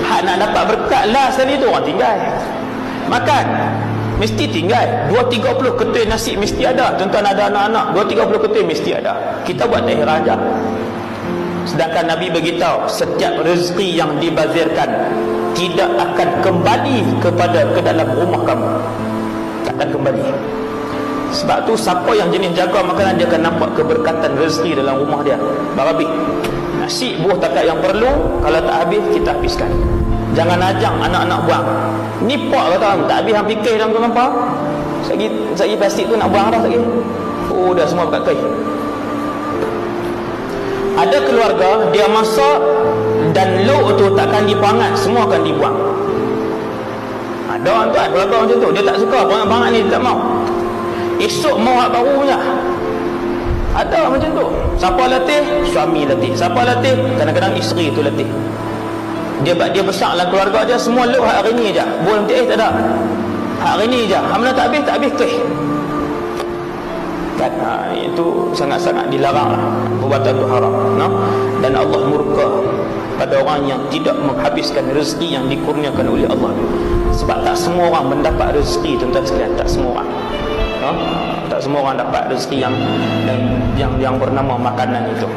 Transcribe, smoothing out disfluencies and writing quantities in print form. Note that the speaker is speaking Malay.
hak nak dapat berkat last sekali tu orang tinggal. Makan mesti tinggal. 2-30 ketui nasi mesti ada. Tuan-tuan ada anak-anak, 2-30 ketui mesti ada. Kita buat daerah aja. Sedangkan Nabi beritahu, setiap rezeki yang dibazirkan tidak akan kembali ke dalam rumah kamu. Tak akan kembali. Sebab tu siapa yang jenis jaga makanan, dia akan nampak keberkatan rezeki dalam rumah dia. Berhabis. Nasi buah takat yang perlu, kalau tak habis kita habiskan. Jangan ajang anak-anak buang. Ni pak kata tak habis hang fikir dalam tu nampak. Sagi plastik tu nak buang dah lagi. Oh dah semua dekat kai. Ada keluarga dia masak dan lauk tu takkan dipangat, semua akan dibuang. Ada orang tu keluarga macam tu, dia tak suka pangat-pangat ni, dia tak mau. Esok mau hak baru punya. Ada macam tu. Siapa latih? Suami latih. Siapa latih? Kadang-kadang isteri tu latih. Dia besar dalam keluarga dia, semua lauk hak hari ni je. Buat nanti tak ada. Hak hari ni je. Hak mana tak habis ke. Kan? Itu sangat-sangat dilarang lah. Perbuatan itu haram, no? Dan Allah murka pada orang yang tidak menghabiskan rezeki yang dikurniakan oleh Allah. Sebab tak semua orang mendapat rezeki, tuan-tuan sekalian. Tak semua orang, no? Tak semua orang dapat rezeki yang bernama makanan itu.